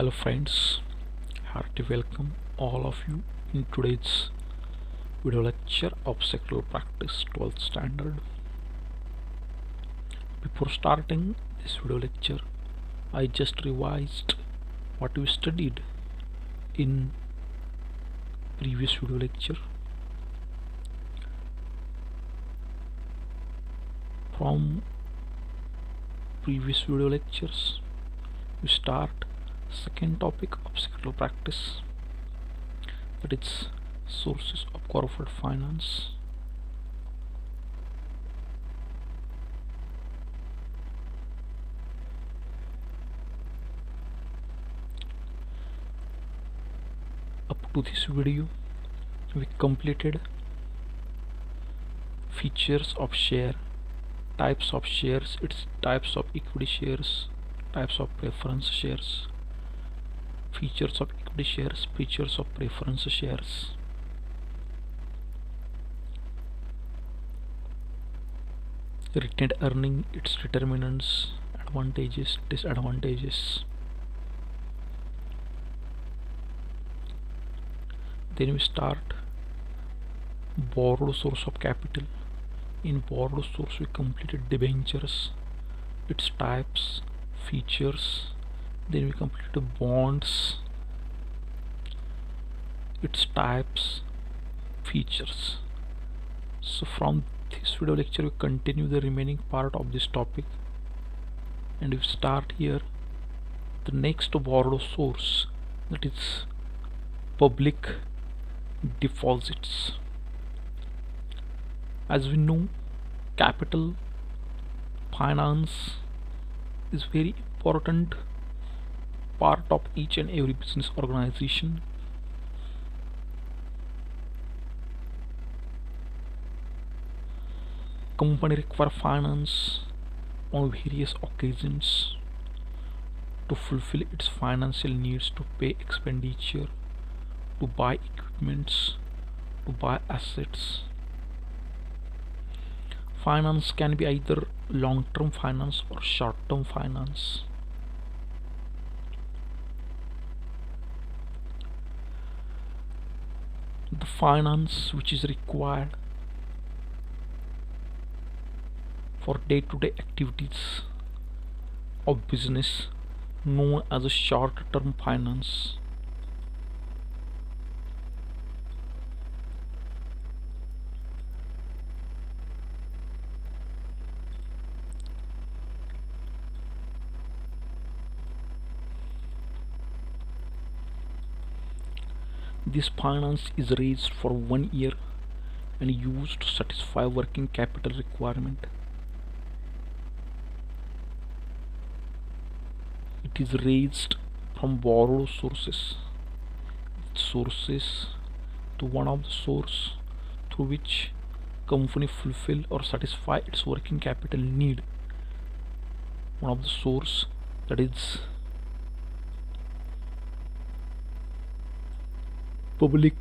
Hello friends, hearty welcome all of you in today's video lecture of sectoral practice 12th standard. Before starting this video lecture, I just revised what we studied in previous video lecture. From previous video lectures, we start second topic of sectoral practice, that is sources of corporate finance. Up to this video, we completed features of share, types of shares, its types of equity shares, types of preference shares, features of equity shares, features of preference shares. Retained earning, its determinants, advantages, disadvantages. Then we start borrowed source of capital. In borrowed source we completed debentures, its types, features. Then we completed bonds, its types, features. So from this video lecture we continue the remaining part of this topic, and we start here the next borrowed source, that is public deposits. As we know, capital finance is very important part of each and every business organization. Company require finance on various occasions to fulfill its financial needs, to pay expenditure, to buy equipments, to buy assets. Finance can be either long-term finance or short-term finance. The finance which is required for day-to-day activities of business known as a short-term finance. This finance is raised for 1 year and used to satisfy working capital requirement. It is raised from borrowed sources to one of the source through which company fulfill or satisfy its working capital need. One of the source, that is public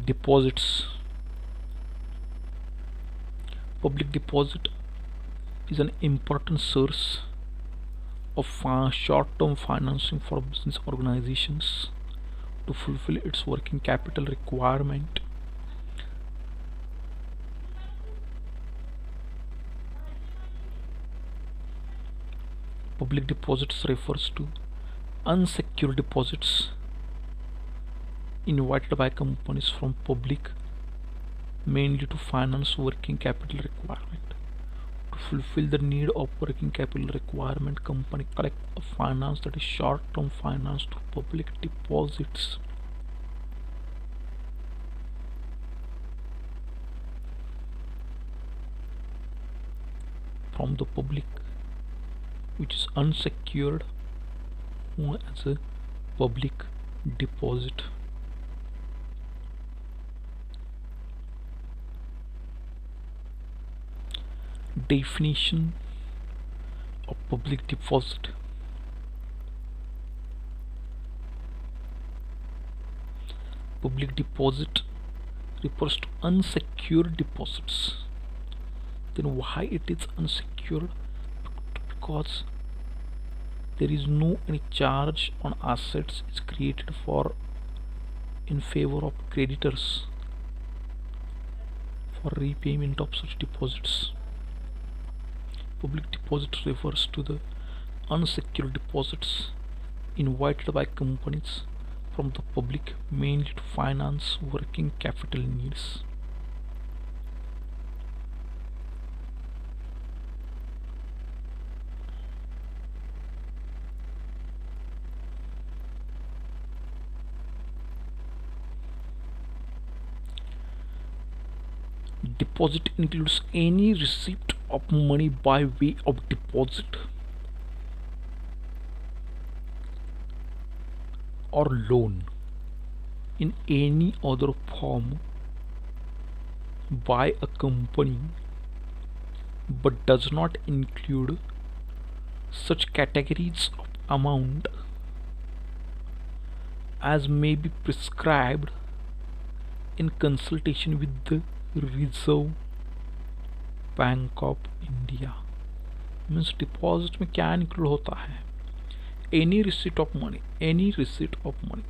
deposits. Public deposit is an important source of short-term financing for business organizations to fulfill its working capital requirement. Public deposits refers to unsecured deposits invited by companies from public, mainly to finance working capital requirement. To fulfill the need of working capital requirement, company collect a finance, that is short-term finance, through public deposits. From the public, which is unsecured, known as a public deposit. Definition of public deposit. Public deposit refers to unsecured deposits. Then why it is unsecured? Because there is no any charge on assets is created for in favor of creditors for repayment of such deposits. Public deposit refers to the unsecured deposits invited by companies from the public mainly to finance working capital needs. Deposit includes any receipt of money by way of deposit or loan in any other form by a company but does not include such categories of amount as may be prescribed in consultation with the Reserve Bank of India. Means deposit में क्या include होता है? Any receipt of money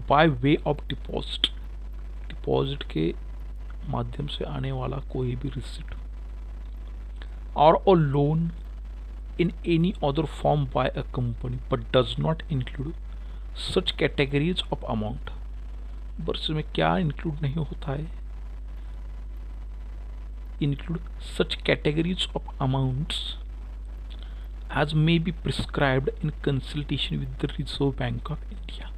by way of deposit, deposit के माध्यम से आने वाला कोई भी रिसीट, और a loan in any other form by a company but does not include such categories of amount. बस में क्या इंक्लूड नहीं होता है? include such categories of amounts as may be prescribed in consultation with the Reserve Bank of India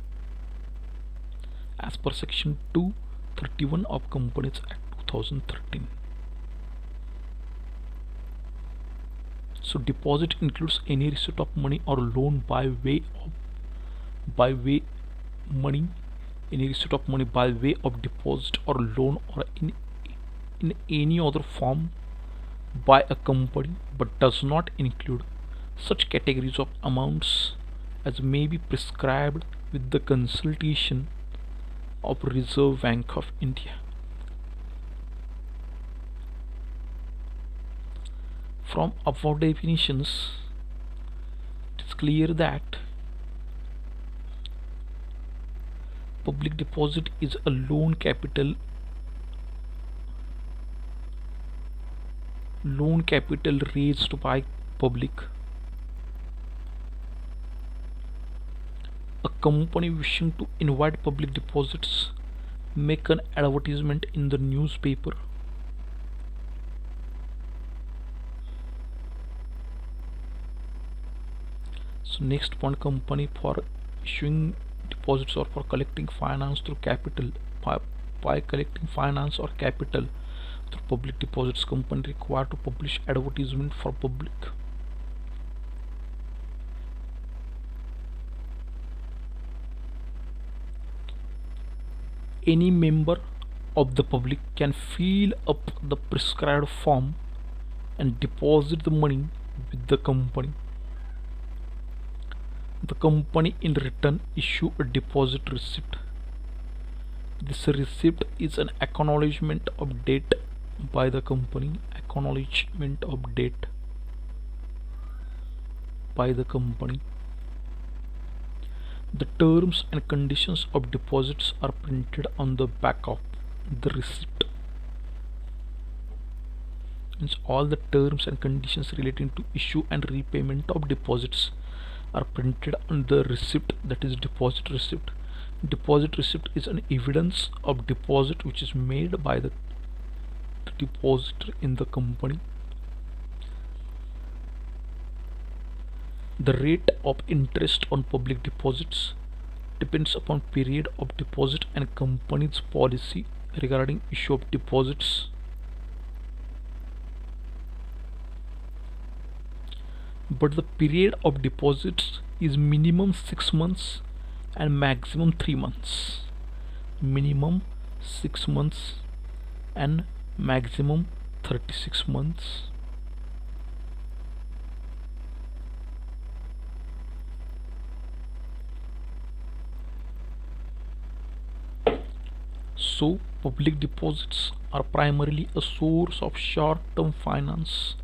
as per section 231 of Companies Act 2013. So deposit includes any receipt of money or loan by way money, any receipt of money by way of deposit or loan or in any other form by a company but does not include such categories of amounts as may be prescribed with the consultation of Reserve Bank of India. From above definitions, it is clear that public deposit is a loan capital raised by public. A company wishing to invite public deposits make an advertisement in the newspaper. So next point, company for issuing deposits or for collecting finance through capital by collecting finance or capital through public deposits, company required to publish advertisement for public. Any member of the public can fill up the prescribed form and deposit the money with the company. The company in return issue a deposit receipt. This receipt is an acknowledgement of debt by the company. The terms and conditions of deposits are printed on the back of the receipt. Means all the terms and conditions relating to issue and repayment of deposits are printed on the receipt, that is deposit receipt. Deposit receipt is an evidence of deposit which is made by the depositor in the company. The rate of interest on public deposits depends upon period of deposit and company's policy regarding issue of deposits. But the period of deposits is minimum 6 months and maximum 3 months. Minimum 6 months and maximum 36 months. So public deposits are primarily a source of short-term finance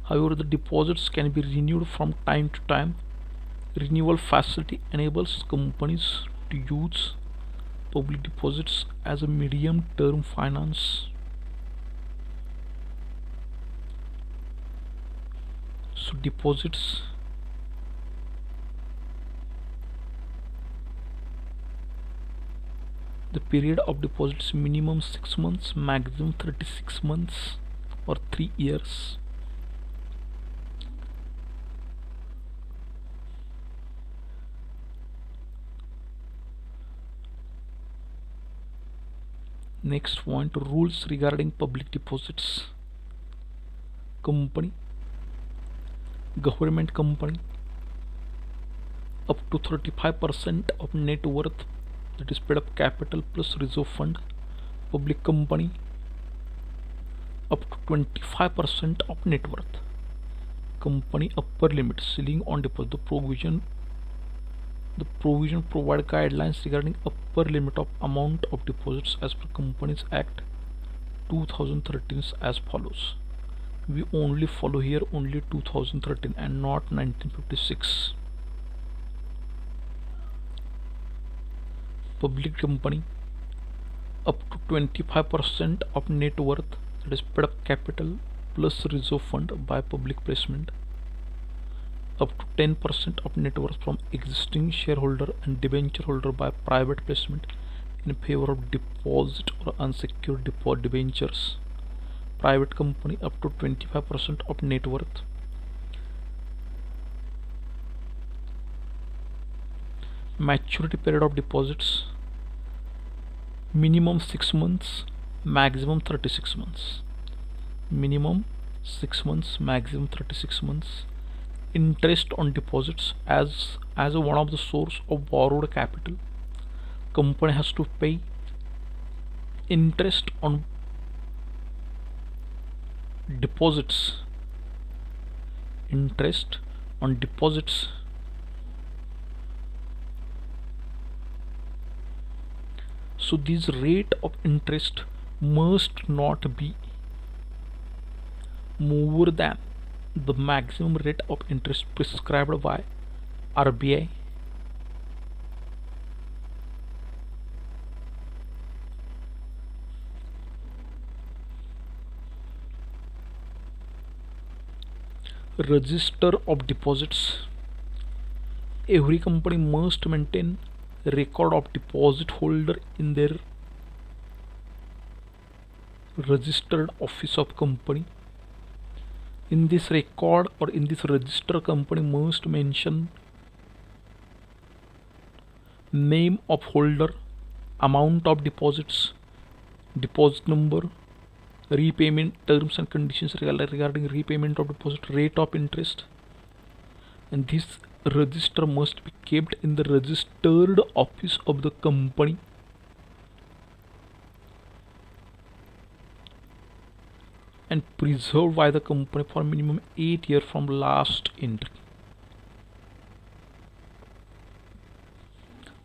However, the deposits can be renewed from time to time. Renewal facility enables companies to use public deposits as a medium-term finance. So deposits the period of deposits minimum 6 months, maximum 36 months or 3 years. Next point, rules regarding public deposits. Company, government company, up to 35% of net worth, that is paid up capital plus reserve fund. Public company, up to 25% of net worth. Company upper limit, ceiling on deposit. The provision provide guidelines regarding upper limit of amount of deposits as per Companies Act 2013 as follows. We only follow here only 2013 and not 1956. Public company, up to 25% of net worth, that is paid up capital plus reserve fund by public placement. Up to 10% of net worth from existing shareholder and debenture holder by private placement in favor of deposit or unsecured debentures. Private company, up to 25% of net worth. Maturity period of deposits, minimum 6 months, maximum 36 months. Minimum 6 months, maximum 36 months. Interest on deposits, as one of the source of borrowed capital, company has to pay interest on deposits. Interest on deposits. So this rate of interest must not be more than the maximum rate of interest prescribed by RBI. Register of deposits. Every company must maintain record of deposit holder in their registered office of company. In this record or in this register, company must mention name of holder, amount of deposits, deposit number, repayment terms and conditions regarding repayment of deposit, rate of interest, and this register must be kept in the registered office of the company. And preserved by the company for minimum 8 years from last entry.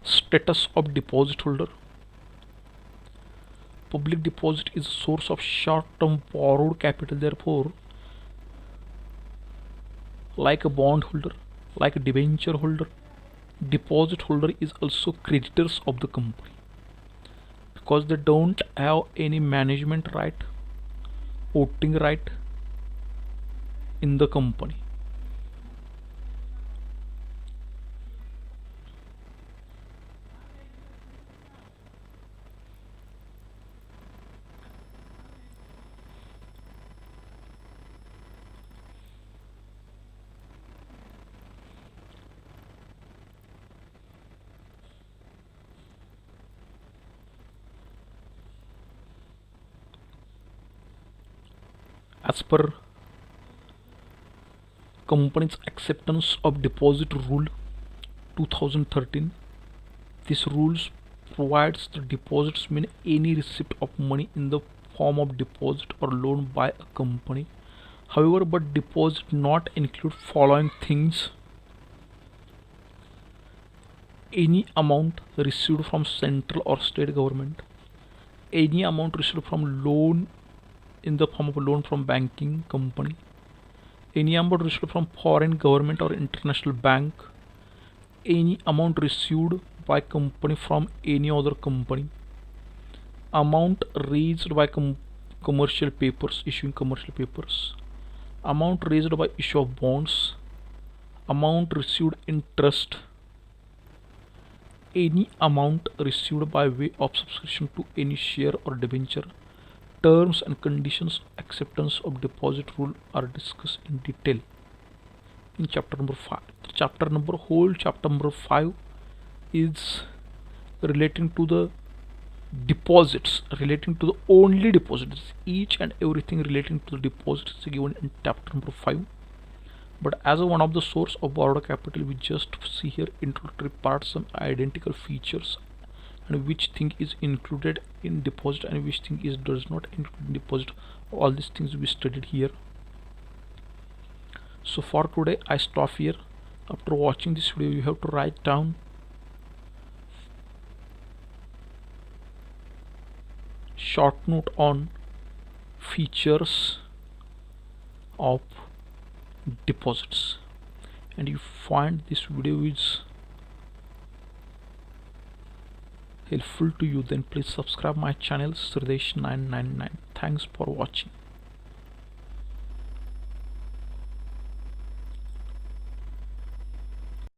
Status of deposit holder. Public deposit is a source of short-term borrowed capital. Therefore, like a bond holder, like a debenture holder, deposit holder is also creditors of the company, because they don't have any management right, voting right in the company. As per Companies Acceptance of Deposit Rule 2013, this rules provides the deposits mean any receipt of money in the form of deposit or loan by a company. However, but deposit not include following things: any amount received from central or state government, any amount received from loan in the form of a loan from banking company, any amount received from foreign government or international bank, any amount received by company from any other company, amount raised by commercial papers, issuing commercial papers, amount raised by issue of bonds, amount received in trust, any amount received by way of subscription to any share or debenture. Terms and conditions acceptance of deposit rule are discussed in detail in chapter number 5. Chapter number 5 is relating to the deposits, relating to the only deposits. Each and everything relating to the deposits is given in chapter number 5. But as one of the source of borrowed capital, we just see here introductory part, some identical features and which thing is included in deposit and which thing is does not include in deposit. All these things we studied here. So for today I stop here. After watching this video, you have to write down short note on features of deposits, and you find this video is helpful to you, then please subscribe my channel Sridesh 999. Thanks for watching.